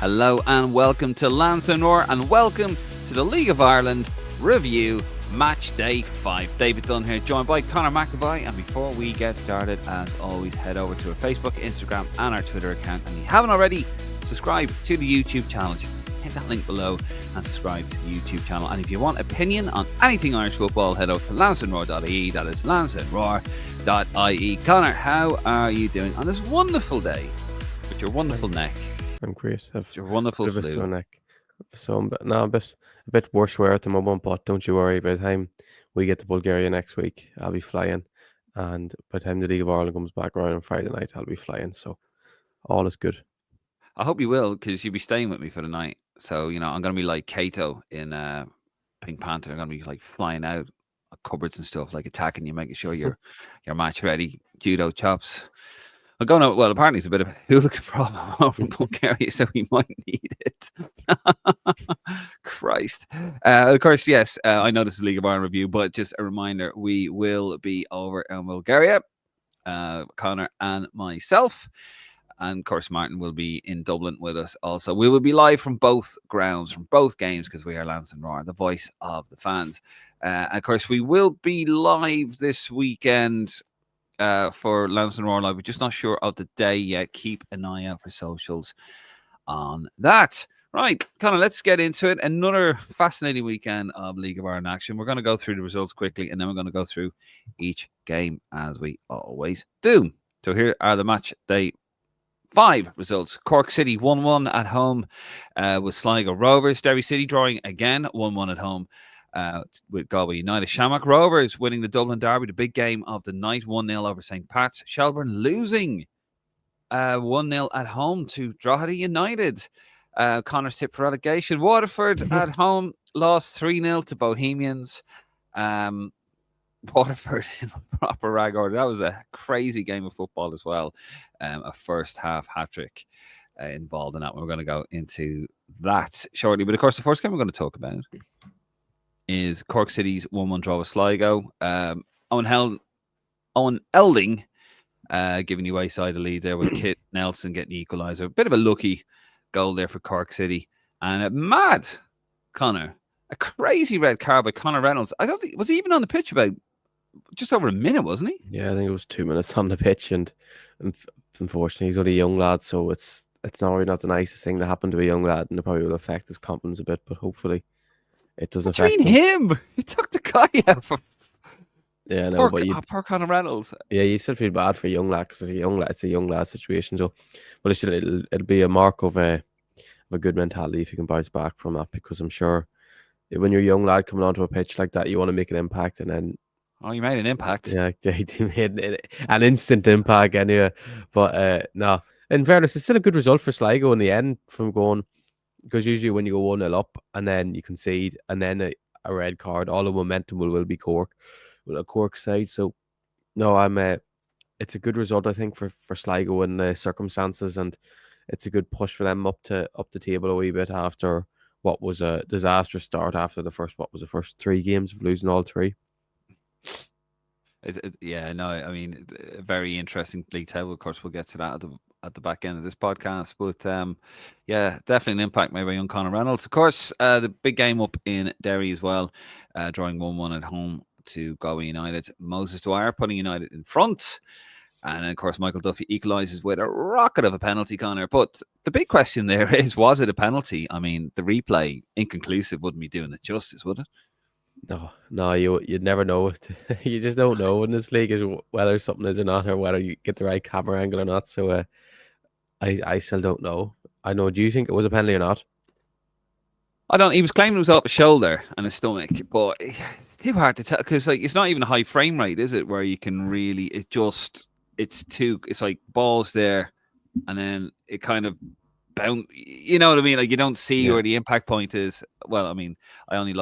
Hello and welcome to Lance and Roar, and welcome to the League of Ireland review match day 5. David Dunn here, joined by Conor McAvoy. And before we get started, as always, head over to our Facebook, Instagram and our Twitter account. And if you haven't already, subscribe to the YouTube channel. Just hit that link below and subscribe to the YouTube channel. And if you want opinion on anything Irish football, head over to lanceandroar.ie. That is lanceandroar.ie. Conor, how are you doing on this wonderful day with your wonderful neck? I'm great. I've your wonderful flu. Sore neck. So a bit worse wear at the moment, but don't you worry. By the time we get to Bulgaria next week, I'll be flying, and by the time the League of Ireland comes back around on Friday night, I'll be flying. So all is good. I hope you will, because you'll be staying with me for the night. So I'm going to be like Kato in Pink Panther. I'm going to be like flying out cupboards and stuff, like attacking you, making sure you're match ready, judo chops. I'm going out. Well, apparently it's a bit of a hooligan problem over in Bulgaria, so we might need it. Christ. Of course, yes, I know this is League of Ireland review, but just a reminder, we will be over in Bulgaria, Conor and myself. And of course, Martin will be in Dublin with us also. We will be live from both grounds, from both games, because we are Lance and Roar, the voice of the fans. And of course, we will be live this weekend for Lance and Roar Live. We're just not sure of the day yet. Keep an eye out for socials on that. Right, Conor, let's get into it. Another fascinating weekend of League of Ireland action. We're going to go through the results quickly, and then we're going to go through each game as we always do. So here are the match day 5 results. Cork City 1-1 at home with Sligo Rovers. Derry City drawing again 1-1 at home with Galway United. Shamrock Rovers winning the Dublin Derby, the big game of the night, 1-0 over St. Pat's. Shelbourne losing 1-0 at home to Drogheda United. Connor's tip for relegation. Waterford at home lost 3-0 to Bohemians. Waterford in proper rag order. That was a crazy game of football as well. A first half hat-trick involved in that. We're going to go into that shortly. But of course, the first game we're going to talk about is Cork City's 1-1 draw with Sligo. Owen Elding giving you wayside a lead there with Kit Nelson getting the equaliser. A bit of a lucky goal there for Cork City. And a mad, Conor, a crazy red card by Conor Reynolds. I don't think, was he even on the pitch about just over a minute, wasn't he? Yeah, I think it was 2 minutes on the pitch, and unfortunately he's only a young lad, so it's not really not the nicest thing to happen to a young lad, and it probably will affect his confidence a bit, but hopefully it doesn't affect him. He took the guy out for poor Conor Reynolds. Yeah, you still feel bad for a young lad because it's a young lad situation. So, but it'll be a mark of a good mentality if you can bounce back from that, because I'm sure when you're a young lad coming onto a pitch like that, you want to make an impact, and then you made an impact. Yeah, he made an instant impact anyway. But no, in fairness, it's still a good result for Sligo in the end from going, because usually when you go 1-0 up and then you concede and then a red card, all the momentum will be Cork, a Cork side. So no, it's a good result, I think, for Sligo in the circumstances, and it's a good push for them up the table a wee bit after what was a disastrous start after the first 3 games of losing all 3. I mean, very interesting league table. Of course, we'll get to that at the back end of this podcast. But definitely an impact made by young Conor Reynolds. Of course, the big game up in Derry as well, drawing 1-1 at home to Galway United. Moses Dwyer putting United in front. And of course, Michael Duffy equalises with a rocket of a penalty, Conor. But the big question there is, was it a penalty? I mean, the replay, inconclusive, wouldn't be doing it justice, would it? No, you'd never know. You just don't know in this league is whether something is or not, or whether you get the right camera angle or not. So I still don't know. I know. Do you think it was a penalty or not? I don't. He was claiming it was off his shoulder and his stomach, but it's too hard to tell because it's not even a high frame rate, is it? Where you can really, it's like balls there, and then it kind of bounce. You know what I mean? Like you don't see where the impact point is. Well, I mean, I only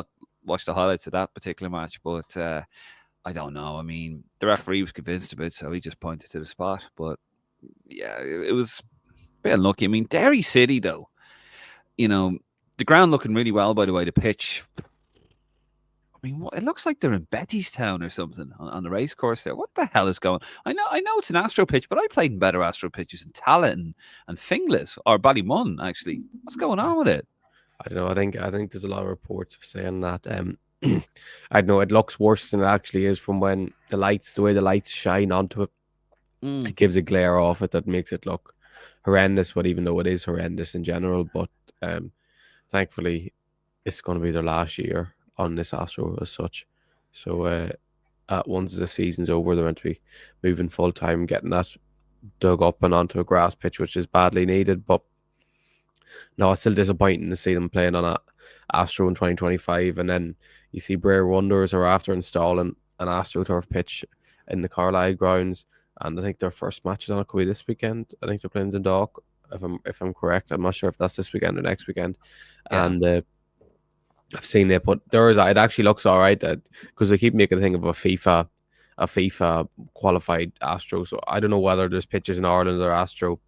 watched the highlights of that particular match, but I don't know. I mean, the referee was convinced of it, so he just pointed to the spot. But yeah, it was a bit unlucky. I mean, Derry City, though, the ground looking really well, by the way. The pitch mean, it looks like they're in Bettystown or something on the race course there. What the hell is going? I know it's an Astro pitch, but I played in better Astro pitches in Tallaght and Finglas or Ballymun. Actually, what's going on with it? I don't know. I think there's a lot of reports of saying that. I know it looks worse than it actually is from when the way the lights shine onto it. It gives a glare off it that makes it look horrendous. But even though it is horrendous in general, but thankfully, it's going to be their last year on this Astro as such. So once the season's over, they're meant to be moving full time, getting that dug up and onto a grass pitch, which is badly needed. But no, it's still disappointing to see them playing on a Astro in 2025, and then you see Brer Wonders are after installing an AstroTurf pitch in the Carlisle grounds, and I think their first match is on it could be this weekend. I think they're playing Dundalk, if I'm correct. I'm not sure if that's this weekend or next weekend. Yeah. And I've seen it, but it actually looks all right because they keep making a thing of a FIFA qualified Astro. So I don't know whether there's pitches in Ireland or Astro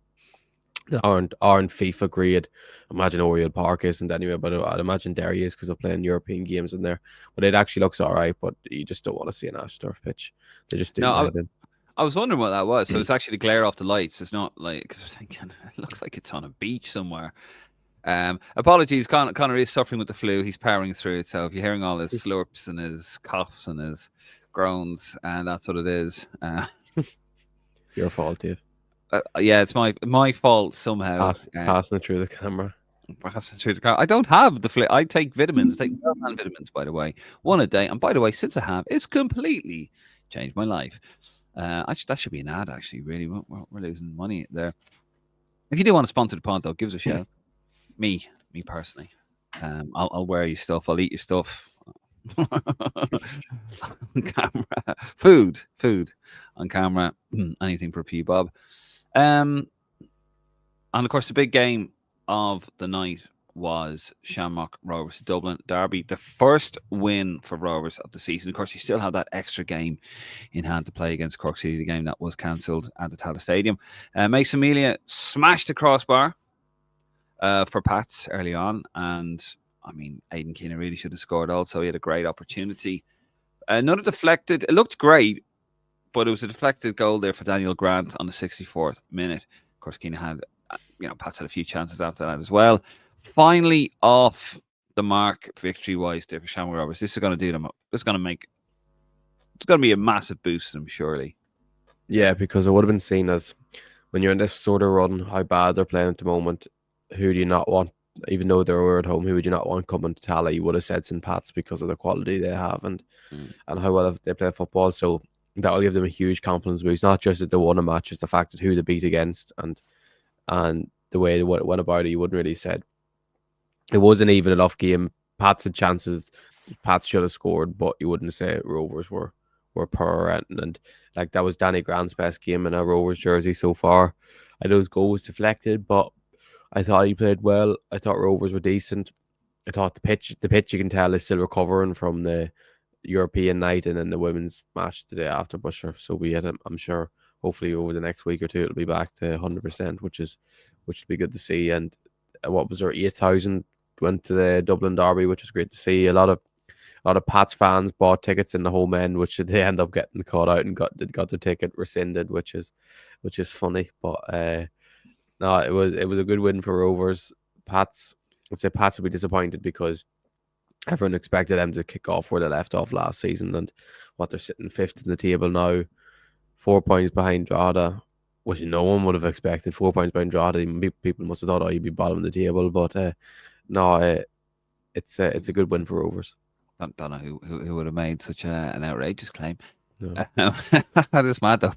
that aren't FIFA grade. Imagine Oriel Park isn't anyway, but I'd imagine Derry is because they're playing European games in there. But it actually looks all right, but you just don't want to see an AstroTurf pitch. They just do. No, I was wondering what that was. So it's actually the glare off the lights. It's not like, because I was thinking it looks like it's on a beach somewhere. Apologies, Conor is suffering with the flu. He's powering through it. So if you're hearing all his slurps and his coughs and his groans, and that's what it is. Your fault, Dave. Yeah, it's my fault somehow. Passing it through the camera. Passing through the camera. I don't have the flu. I take vitamins. I take vitamins, by the way, one a day. And by the way, since I have, it's completely changed my life. That should be an ad, actually. Really, we're losing money there. If you do want to sponsor the pod, though, give us a shout. Me personally. I'll wear your stuff. I'll eat your stuff. On camera. Food on camera. Anything for a few bob. And of course, the big game of the night was Shamrock Rovers Dublin Derby, the first win for Rovers of the season. Of course, you still have that extra game in hand to play against Cork City, the game that was cancelled at the Tallaght Stadium. Mason Melia smashed the crossbar for Pats early on, and I mean, Aidan Keenan really should have scored also. He had a great opportunity. Another deflected. It looked great, but it was a deflected goal there for Daniel Grant on the 64th minute. Of course, Keenan had, Pats had a few chances after that as well. Finally off the mark victory-wise there for Shamrock Rovers. This is going to do them up. It's going to be a massive boost to them, surely. Yeah, because it would have been seen as, when you're in this sort of run, how bad they're playing at the moment, who do you not want, even though they're at home, who would you not want coming to Tallaght? You would have said St. Pat's because of the quality they have and how well they play football. So that will give them a huge confidence boost, not just that they won a match, it's the fact that who they beat against and the way they went about it. You wouldn't really said it wasn't even enough game. Pats had chances. Pats should have scored, but you wouldn't say Rovers were poor and like that was Danny Grant's best game in a Rovers jersey so far. I know his goal was deflected, but I thought he played well. I thought Rovers were decent. I thought the pitch you can tell is still recovering from the European night and then the women's match the day after. But sure, so be it. I'm sure hopefully over the next week or two it'll be back to 100%, which will be good to see. And what was there, 8,000 went to the Dublin Derby, which is great to see. A lot of Pats fans bought tickets in the home end, which they end up getting caught out and got their ticket rescinded, which is funny. But no, it was a good win for Rovers. Pats would be disappointed because everyone expected them to kick off where they left off last season, and what they're sitting fifth in the table now, 4 points behind Drogheda, which no one would have expected. 4 points behind Drogheda, people must have thought, oh, you'd be bottom of the table, but no, it's a good win for Rovers. I don't know who would have made such an outrageous claim. No. That is mad though,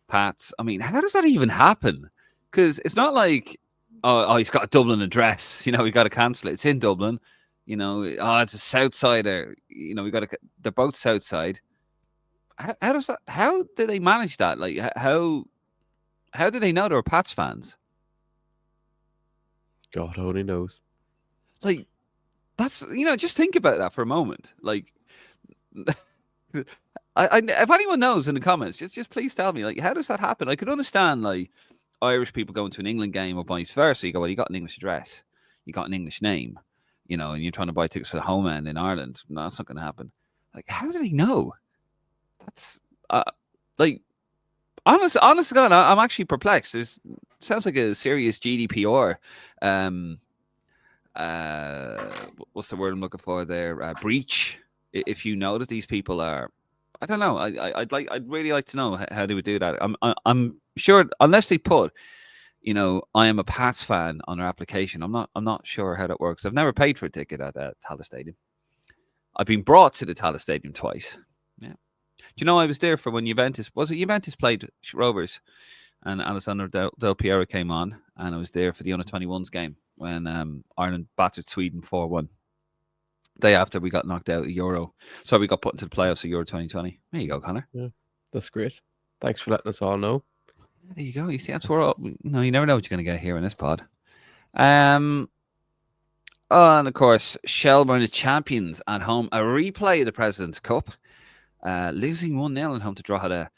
Pats. I mean, how does that even happen? Because it's not like, oh, he's got a Dublin address. We got to cancel it. It's in Dublin. It's a Southsider. We got to. They're both Southside. How does that? How did they manage that? Like, how did they know they were Pats fans? God only knows. Like, that's just think about that for a moment. Like, if anyone knows in the comments, just please tell me. Like, how does that happen? I could understand like Irish people going to an England game or vice versa. You go, well, you got an English address, you got an English name, and you're trying to buy tickets for the home end in Ireland. No, that's not going to happen. Like, how did he know? That's like honest to God, I'm actually perplexed. It sounds like a serious GDPR. What's the word I'm looking for there? Breach. If you know that these people are, I don't know. I'd really like to know how they would do that. I'm sure unless they put, I am a Pats fan on their application. I'm not sure how that works. I've never paid for a ticket at Tallaght Stadium. I've been brought to the Tallaght Stadium twice. Yeah. Do you know I was there for when Juventus played Rovers, and Alessandro Del Piero came on, and I was there for the under-21s game when Ireland battered Sweden 4-1. Day after we got knocked out of Euro, so we got put into the playoffs of Euro 2020. There you go, Conor. Yeah, that's great. Thanks for letting us all know. There you go. You see, that's where you never know what you're going to get here in this pod. And of course, Shelbourne, the champions at home, a replay of the President's Cup, losing 1-0 at home to Drogheda.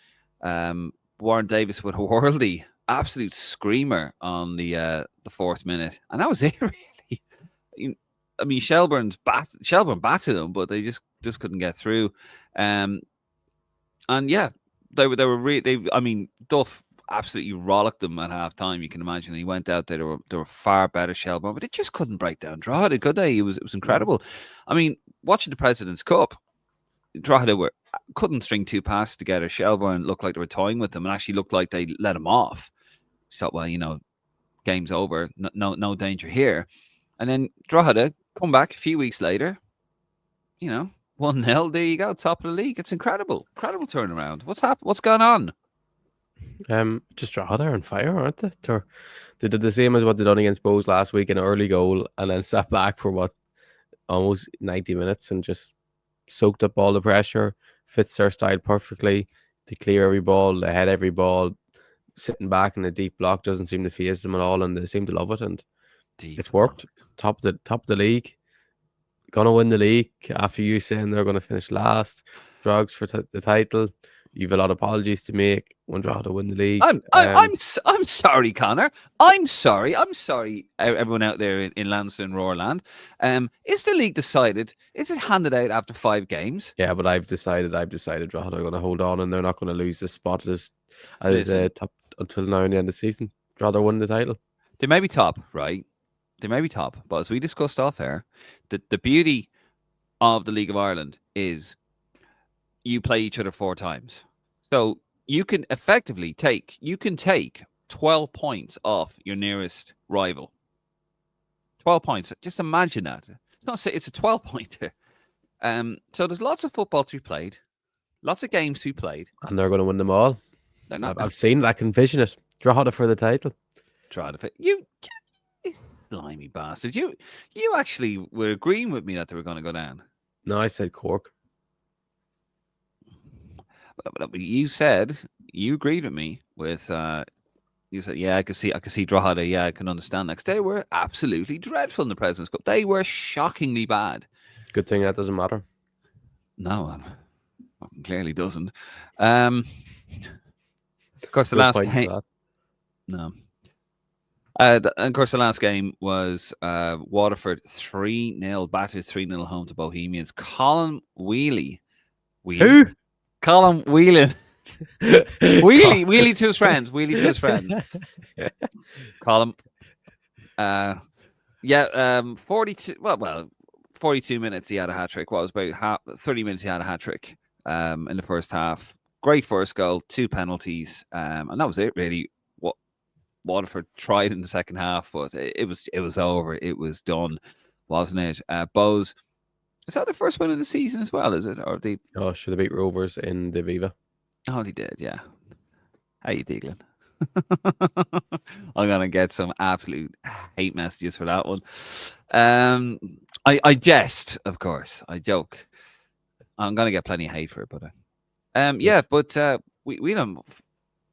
Warren Davis with a worldy, absolute screamer on the 4th minute, and that was it. Really, I mean, Shelbourne battered them, but they just couldn't get through. And yeah, they were Duff absolutely rollicked them at half time. You can imagine. He went out there. They were far better, Shelbourne, but they just couldn't break down Drogheda, could they? It was incredible. I mean, watching the President's Cup, Drogheda couldn't string 2 passes together. Shelbourne looked like they were toying with them, and actually looked like they let them off. So, well, game's over. No danger here. And then Drogheda come back a few weeks later. 1-0. There you go, top of the league. It's incredible turnaround. What's happened? What's gone on? Just Drogheda are on fire, aren't they? They did the same as what they done against Bows last week, an early goal, and then sat back for almost 90 minutes and just soaked up all the pressure. Fits their style perfectly. They clear every ball, they head every ball. Sitting back in a deep block doesn't seem to faze them at all, and they seem to love it. And it's worked. Top of the league. Gonna win the league after you saying they're gonna finish last. Drugs for the title. You've a lot of apologies to make. One draw to win the league. I'm sorry, Conor. I'm sorry. Everyone out there in Leinster and Roarland. Is the league decided? Is it handed out after 5 games? Yeah, but I've decided Drogheda are going to hold on, and they're not going to lose this spot as top until now in the end of the season. Drogheda win the title. They may be top, right? They may be top, but as we discussed off air, the beauty of the League of Ireland is you play each other 4 times. So you can effectively take 12 points off your nearest rival. 12 points. Just imagine that. It's a 12-pointer. So there's lots of football to be played, lots of games to be played. And they're going to win them all. I've seen it. I can vision it. Drogheda for the title. Drogheda. You slimy bastard. You actually were agreeing with me that they were going to go down. No, I said Cork. You agreed with me with you said, yeah, I could see Drogheda, yeah, I can understand that, because they were absolutely dreadful in the President's Cup. They were shockingly bad. Good thing that doesn't matter. No, it clearly doesn't. Of course, the last game. No. Of course, the last game was Waterford 3-0, battered 3-0 home to Bohemians. Colin Wheely. Who? Colin Whelan. Wheely to his friends. Colin. 42 minutes he had a hat-trick. Well, it was about 30 minutes he had a hat-trick in the first half. Great first goal, 2 penalties, and that was it, really. What Waterford tried in the second half, but it was over. It was done, wasn't it? Bows, is that the first win of the season as well, is it? Or should have beat Rovers in the Viva. Oh, they did, yeah. How you dealing? I'm going to get some absolute hate messages for that one. I jest, of course. I joke. I'm going to get plenty of hate for it, but we had a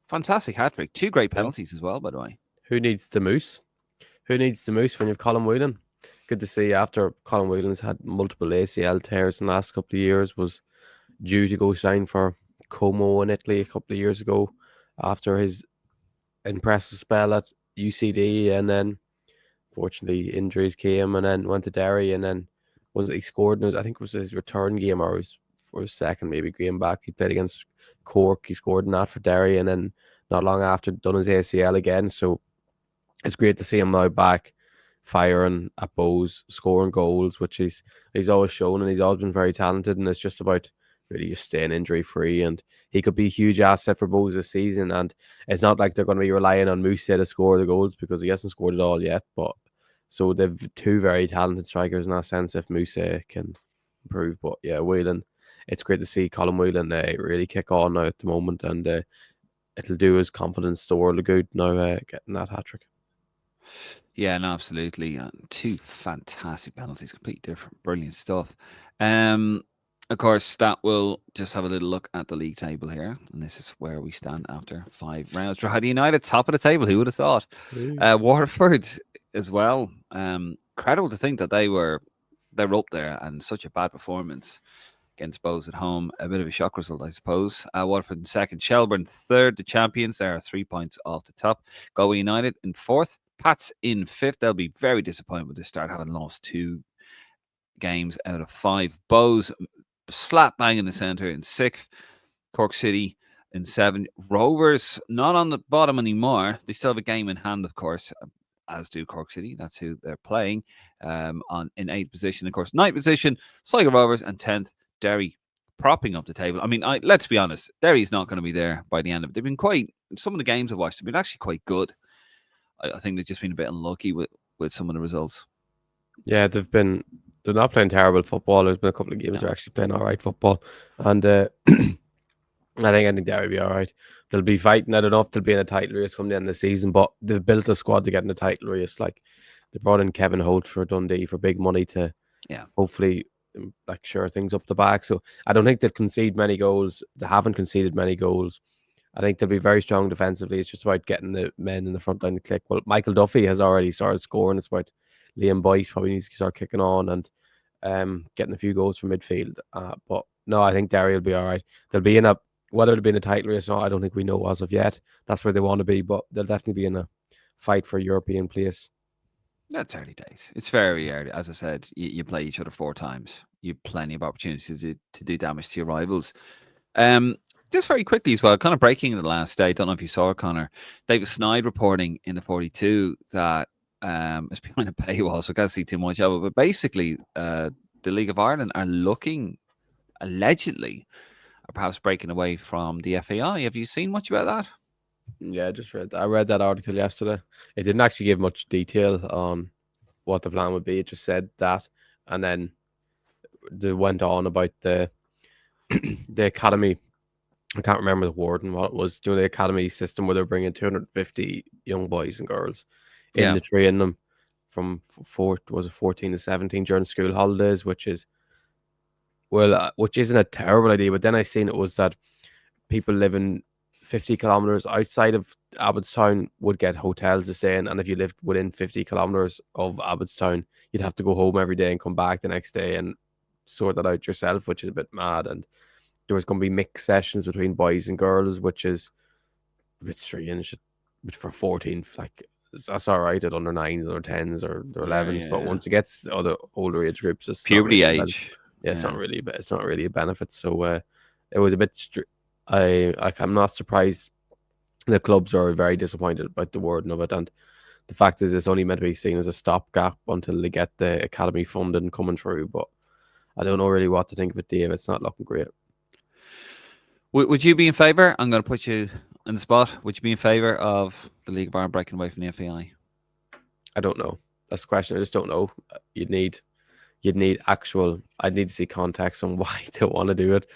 fantastic hat-trick. 2 great penalties as well, by the way. Who needs the moose? Who needs the moose when you've Colin Whelan? Good to see after Colin Whelan's had multiple ACL tears in the last couple of years, was due to go sign for Como in Italy a couple of years ago after his impressive spell at UCD, and then Unfortunately, injuries came and then went to Derry, and then he scored? I think it was his return game or his for his second maybe game back. He played against Cork. He scored in that for Derry, and then not long after done his ACL again. So it's great to see him now back firing at Bows, scoring goals, which he's always shown, and he's always been very talented. And it's just about really just staying injury free, and he could be a huge asset for Bows this season. And it's not like they're going to be relying on Moose to score the goals because he hasn't scored it all yet. But so they've two very talented strikers in that sense. If Moose can improve, but yeah, Whelan, it's great to see Colin Whelan really kick on now at the moment, and it'll do his confidence the world of good now getting that hat trick. Yeah, no, absolutely. Two fantastic penalties, completely different, brilliant stuff. Of course, that will just have a little look at the league table here, and this is where we stand after 5 rounds. Drogheda United, top of the table. Who would have thought? Waterford as well. Incredible to think that they were up there, and such a bad performance against Bows at home. A bit of a shock result, I suppose. Waterford in second, Shelburne third, the champions. They are 3 points off the top. Galway United in fourth, Pats in fifth. They'll be very disappointed with this start, having lost 2 games out of 5. Bows slap bang in the centre in sixth. Cork City in 7th. Rovers not on the bottom anymore. They still have a game in hand, of course, as do Cork City. That's who they're playing. In 8th position, of course. 9th position, Sligo Rovers, and 10th, Derry, propping up the table. I mean, let's be honest, Derry's not going to be there by the end of it. They've been some of the games I've watched have been actually quite good. I think they've just been a bit unlucky with some of the results. Yeah, they're not playing terrible football. There's been a couple of games they're actually playing all right football, and I think Derry will be all right. They'll be fighting. I don't know if they'll be in a title race come the end of the season, but they've built a squad to get in the title race. Like they brought in Kevin Holt for Dundee for big money to hopefully shore things up the back. So I don't think they'll concede many goals. They haven't conceded many goals. I think they'll be very strong defensively. It's just about getting the men in the front line to click. Well, Michael Duffy has already started scoring. It's about Liam Boyce probably needs to start kicking on and getting a few goals from midfield. But no, I think Derry will be all right. They'll be in whether they'll be in a title race or not, I don't think we know as of yet. That's where they want to be, but they'll definitely be in a fight for a European place. That's early days. It's very early. As I said, you play each other 4 times. You have plenty of opportunities to do damage to your rivals. Just very quickly as well, kind of breaking in the last day. Don't know if you saw it, Conor. David Snide reporting in the 42 that it's behind a paywall, so I can't see too much of it. But basically, the League of Ireland are looking, allegedly, or perhaps breaking away from the FAI. Have you seen much about that? Yeah, I read that article yesterday. It didn't actually give much detail on what the plan would be. It just said that, and then they went on about the academy. I can't remember the word and what it was. Doing the academy system where they're bringing 250 young boys and girls in to train them from 14 to 17 during school holidays, which isn't a terrible idea. But then I seen it was that people living 50 kilometers outside of Abbottstown would get hotels to stay in, and if you lived within 50 kilometers of Abbottstown, you'd have to go home every day and come back the next day and sort that out yourself, which is a bit mad. And there was going to be mixed sessions between boys and girls, which is a bit strange. But for 14, that's all right at under 9s or 10s or 11s. But once it gets other older age groups, it's puberty age. It's not really a benefit. So it was a bit. I'm not surprised. The clubs are very disappointed about the wording of it, and the fact is, it's only meant to be seen as a stopgap until they get the academy funding coming through. But I don't know really what to think of it, Dave. It's not looking great. Would you be in favour? I'm going to put you in the spot. Would you be in favour of the League of Ireland breaking away from the FAI? I don't know. That's the question. I just don't know. I'd need actual. I'd need to see context on why they want to do it.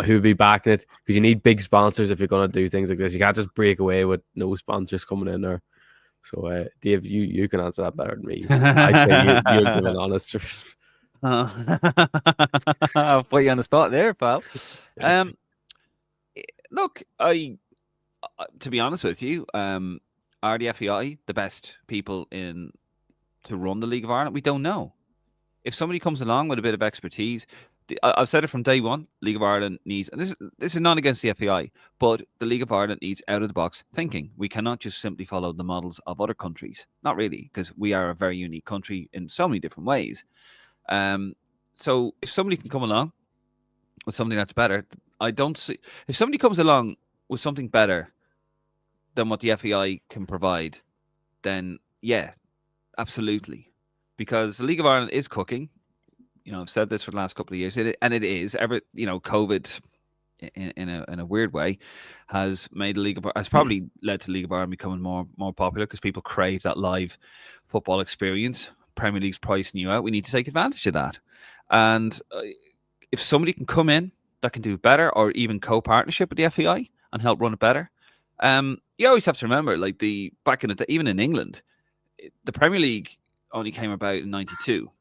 Who'd be backing it? Because you need big sponsors if you're going to do things like this. You can't just break away with no sponsors coming in there. So, Dave, you can answer that better than me. I'd say you'll give an honest. I'll put you on the spot there, pal. Look, to be honest with you, are the FAI the best people to run the League of Ireland? We don't know. If somebody comes along with a bit of expertise, I've said it from day one. League of Ireland needs, and this is not against the FAI, but the League of Ireland needs out of the box thinking. We cannot just simply follow the models of other countries. Not really, because we are a very unique country in so many different ways. So if somebody can come along with something that's better, I don't see. If somebody comes along with something better than what the FAI can provide, then yeah, absolutely, because the League of Ireland is cooking. I've said this for the last couple of years, and it is. COVID, in a weird way, has made the has probably led to League of Ireland becoming more popular because people crave that live football experience. Premier League's pricing you out. We need to take advantage of that, and if somebody can come in that can do better, or even co-partnership with the FAI and help run it better, you always have to remember, like back in the day, even in England, the Premier League only came about in '92.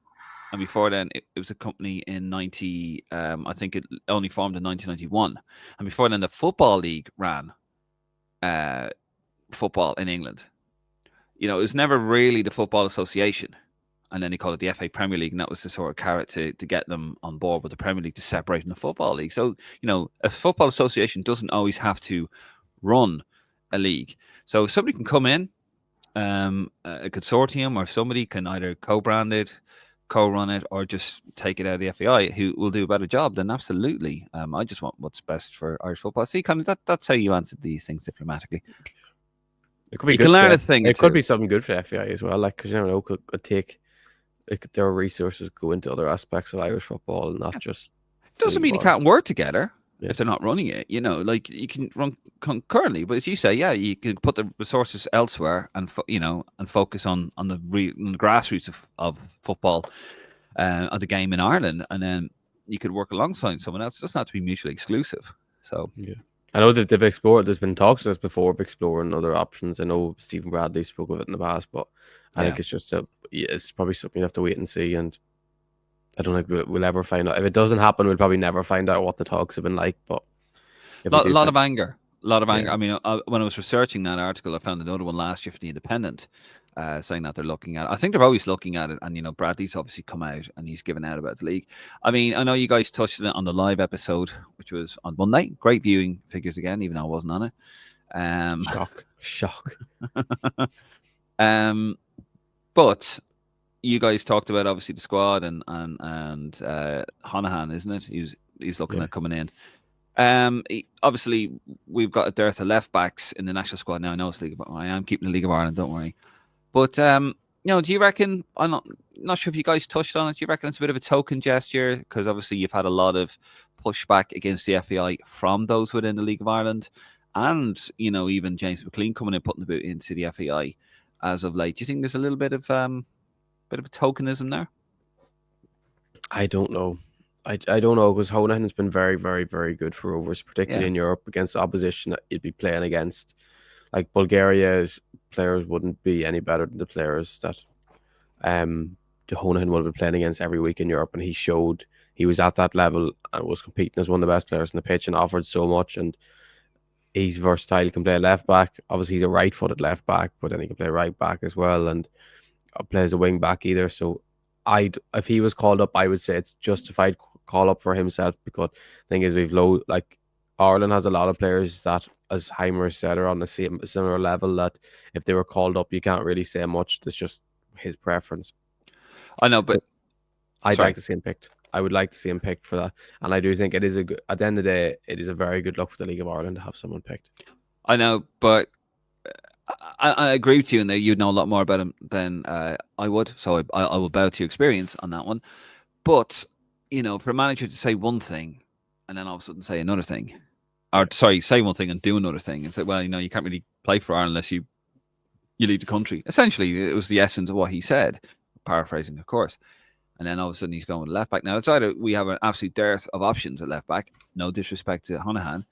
And before then, it was a company in 90. I think it only formed in 1991. And before then, the Football League ran football in England. It was never really the Football Association. And then they called it the FA Premier League. And that was the sort of carrot to get them on board with the Premier League to separate from the Football League. So, a Football Association doesn't always have to run a league. So if somebody can come in, a consortium or somebody can either co-brand it, co-run it, or just take it out of the FAI, who will do a better job, then absolutely. I just want what's best for Irish football. See, kind of that's how you answered these things diplomatically. It could be you good can learn a thing. It could be something good for the FAI as well, like, because you never know, could take their resources go into other aspects of Irish football, and not just. Doesn't mean you can't work together. If they're not running it, like you can run concurrently, but as you say, you can put the resources elsewhere and focus on the grassroots of football, of the game in Ireland, and then you could work alongside someone else. It doesn't have to be mutually exclusive. So I know that they've explored. There's been talks of this before of exploring other options. I know Stephen Bradley spoke of it in the past, but I think it's just it's probably something you have to wait and see. And I don't think we'll ever find out. If it doesn't happen, we'll probably never find out what the talks have been like. But a lot of anger. I mean, when I was researching that article, I found another one last year for the Independent, saying that they're looking at it. I think they're always looking at it, and Bradley's obviously come out and he's given out about the league. I mean, I know you guys touched on it on the live episode, which was on Monday. Great viewing figures again, even though I wasn't on it. Shock. But you guys talked about obviously the squad and Honohan, isn't it? He's looking at coming in. Obviously, we've got a dearth of left backs in the national squad now. I know it's League of Ireland. I am keeping the League of Ireland, don't worry. But do you reckon? I'm not sure if you guys touched on it. Do you reckon it's a bit of a token gesture? Because obviously you've had a lot of pushback against the FAI from those within the League of Ireland, and even James McLean coming in putting the boot into the FAI as of late. Do you think there's a little bit of tokenism there? I don't know. I don't know, because Honohan has been very, very, very good for Rovers, particularly in Europe against the opposition that he'd be playing against. Like Bulgaria's players wouldn't be any better than the players that the Honohan will be playing against every week in Europe, and he showed he was at that level and was competing as one of the best players on the pitch and offered so much. And he's versatile. He can play left back. Obviously, he's a right-footed left back, but then he can play right back as well, and plays a wing back either. So if he was called up, I would say it's justified call up for himself, because the thing is, Ireland has a lot of players that, as Heimer said, are on the similar level, that if they were called up, you can't really say much. It's just his preference. I know, but I'd like to see him picked. I would like to see him picked for that, and I do think it is at the end of the day, it is a very good look for the League of Ireland to have someone picked. I know, but I agree with you, and that you'd know a lot more about him than I would. So I will bow to your experience on that one. But for a manager to say one thing and then all of a sudden say another thing, or say one thing and do another thing, and say, well, you can't really play for Ireland unless you leave the country. Essentially, it was the essence of what he said, paraphrasing, of course. And then all of a sudden he's going with left back. Now, it's either we have an absolute dearth of options at left back. No disrespect to Honohan.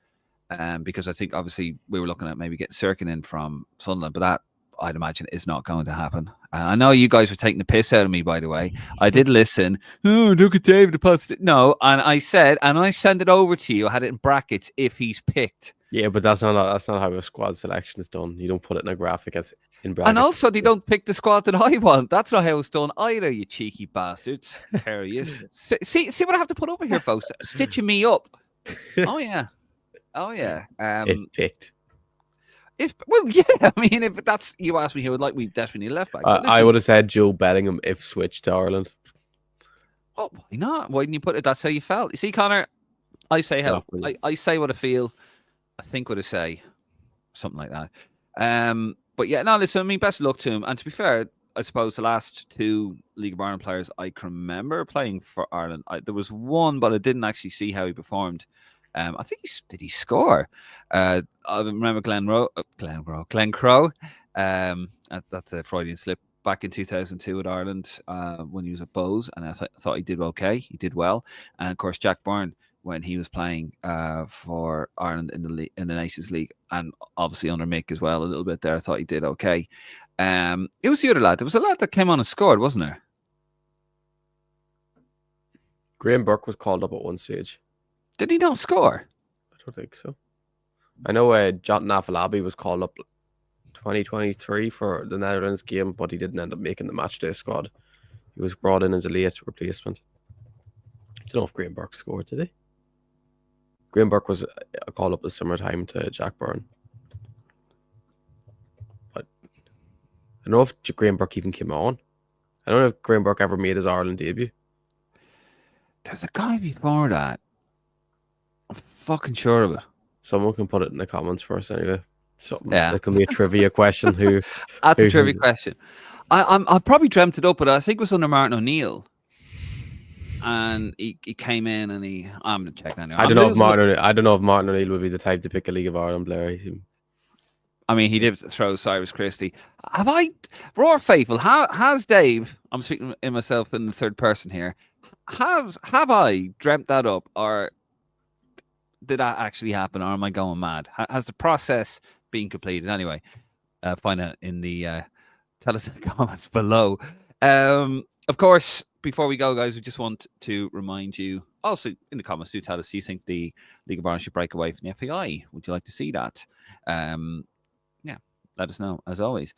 Because I think obviously we were looking at maybe getting Sirkin in from Sunderland, but that I'd imagine is not going to happen. And I know you guys were taking the piss out of me, by the way. I did listen. Oh, look at David deposited. No, and I said, and I sent it over to you. I had it in brackets if he's picked. Yeah, but that's not how a squad selection is done. You don't put it in a graphic as in brackets. And also, they don't pick the squad that I want. That's not how it's done either, you cheeky bastards. Here he is. See what I have to put over here, folks. Stitching me up. Oh, yeah. Oh, yeah. If picked. Well, yeah. I mean, if that's you asked me, who would like we definitely need a left back. I would have said Joe Bellingham if switched to Ireland. Oh, why not? Why didn't you put it? That's how you felt. You see, Conor, I say I say what I feel. I think what I say. Something like that. But yeah, no, listen, I mean, best of luck to him. And to be fair, I suppose the last 2 League of Ireland players I can remember playing for Ireland. There was one, but I didn't actually see how he performed. I think did he score? I remember Glenn Crowe. That's a Freudian slip. Back in 2002 at Ireland when he was at Bowes, and I thought he did okay. He did well. And of course, Jack Byrne when he was playing for Ireland in the Nations League, and obviously under Mick as well a little bit there. I thought he did okay. It was the other lad. There was a lad that came on and scored, wasn't there? Graham Burke was called up at one stage. Did he not score? I don't think so. I know Jonathan Afolabi was called up 2023 for the Netherlands game, but he didn't end up making the matchday squad. He was brought in as a late replacement. I don't know if Graham Burke scored, did he? Graham Burke was a call up the summertime to Jack Byrne. But I don't know if Graham Burke even came on. I don't know if Graham Burke ever made his Ireland debut. There's a guy before that. I'm fucking sure of it. Someone can put it in the comments for us anyway. Something that can be a trivia question. That's a trivia question. I probably dreamt it up, but I think it was under Martin O'Neill. And he came in and I'm gonna check that now. I don't know if Martin O'Neill would be the type to pick a League of Ireland player. I mean, he did throw Cyrus Christie. Have I, Roar Faithful? Has Dave? I'm speaking in myself in the third person here. Have I dreamt that up, or did that actually happen, or am I going mad? Has the process been completed? Anyway, find out in the tell us in the comments below. Of course, before we go, guys, we just want to remind you, also in the comments, do tell us, do you think the League of Ireland should break away from the FAI? Would you like to see that? Yeah, let us know, as always.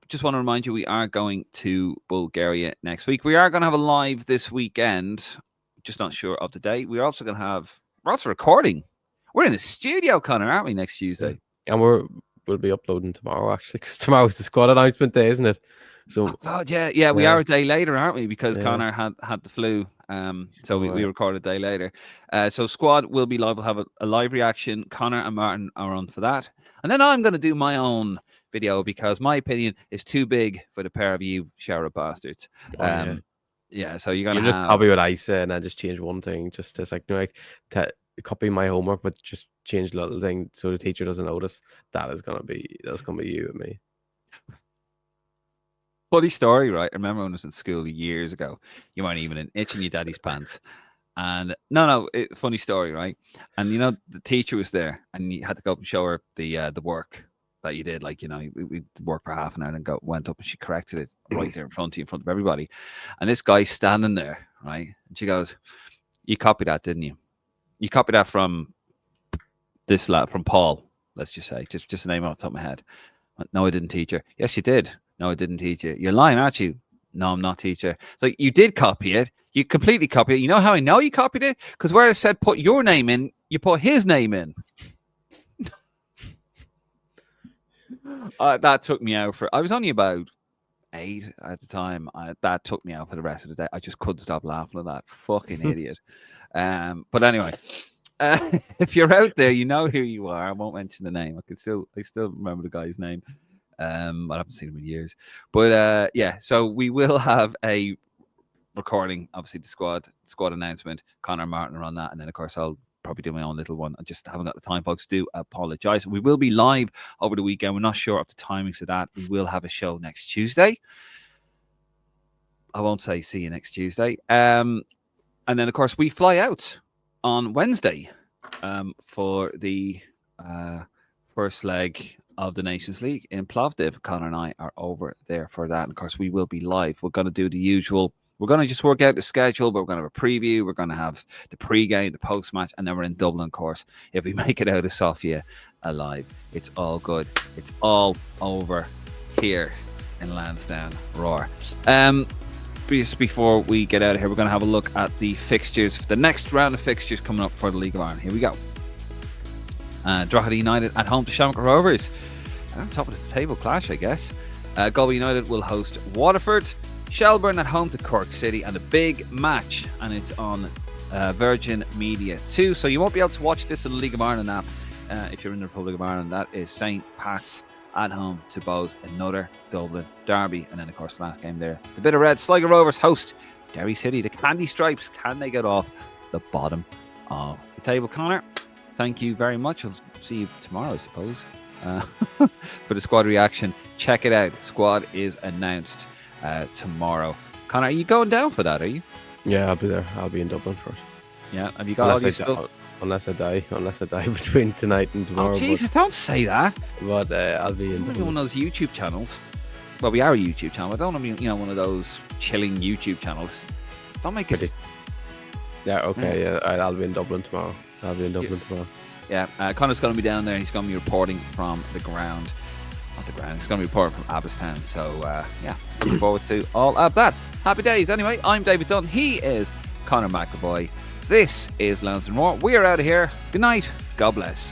Just want to remind you, we are going to Bulgaria next week. We are going to have a live this weekend, just not sure of the day. We're also recording. We're in a studio, Conor, aren't we, next Tuesday? Yeah. And we'll be uploading tomorrow, actually, because tomorrow's the squad announcement day, isn't it? So, God, yeah, we are a day later, aren't we? Because Conor had the flu, so we record a day later. So squad will be live. We'll have a live reaction. Conor and Martin are on for that, and then I'm going to do my own video because my opinion is too big for the pair of you shower bastards. Yeah, so you're gonna just copy what I say and then just change one thing, just like copy my homework, but just change a little thing so the teacher doesn't notice. That's gonna be you and me. Funny story, right? I remember when I was in school years ago. You weren't even an itch in your daddy's pants. And funny story, right? And the teacher was there, and you had to go up and show her the work that you did. Like, we worked for half an hour and went up, and she corrected it right there in front of you, in front of everybody. And this guy's standing there, right? And she goes, "You copied that, didn't you? You copied that from this lad, from Paul. Let's just say, just a name off the top of my head." "No, I didn't, teacher." "Yes, you did." "No, I didn't, teacher." "You're lying, aren't you?" "No, I'm not, teacher." So you did copy it. You completely copied it. You know how I know you copied it? Because where it said put your name in, you put his name in. That took me out I was only about 8 at the time. That took me out for the rest of the day. I just couldn't stop laughing at that fucking idiot. But anyway, if you're out there, you know who you are. I won't mention the name. I still remember the guy's name. I haven't seen him in years. But so we will have a recording, obviously the squad announcement. Conor and Martin are on that, and then of course I'll probably do my own little one. I just haven't got the time, folks. Do apologize. We will be live over the weekend. We're not sure of the timings of that. We will have a show next Tuesday. I won't say see you next Tuesday. And then of course we fly out on Wednesday for the first leg of the Nations League in Plovdiv. Conor and I are over there for that. And of course, we will be live. We're going to do the usual. We're going to just work out the schedule, but we're going to have a preview. We're going to have the pre-game, the post-match, and then we're in Dublin, of course. If we make it out of Sofia alive, it's all good. It's all over here in Lansdowne Roar. Just before we get out of here, we're going to have a look at the fixtures, the next round of fixtures coming up for the League of Ireland. Here we go. Drogheda United at home to Shamrock Rovers. Top of the table clash, I guess. Galway United will host Waterford. Shelbourne at home to Cork City, and a big match, and it's on Virgin Media 2. So you won't be able to watch this in the League of Ireland app if you're in the Republic of Ireland. That is St. Pat's at home to Bows, another Dublin derby. And then, of course, the last game there, the Bit of Red, Sligo Rovers host Derry City. The Candy Stripes, can they get off the bottom of the table? Conor, thank you very much. I'll see you tomorrow, I suppose, for the squad reaction. Check it out. Squad is announced tomorrow. Conor, are you going down for that, are you? Yeah, I'll be there. I'll be in Dublin for it. Yeah, have you got all your stuff? Unless I die between tonight and tomorrow. Oh, Jesus, don't say that. But I'll be in one of those YouTube channels. Well, we are a YouTube channel. I don't want to be, one of those chilling YouTube channels. Don't make us. Yeah, okay. Yeah, I'll be in Dublin tomorrow. Yeah, Conor's going to be down there. He's going to be reporting from the ground. Not the ground. He's going to be reporting from Abbottstown. So, looking forward to all of that. Happy days. Anyway, I'm David Dunn. He is Conor McAvoy. This is Lansdowne Roar. We are out of here. Good night. God bless.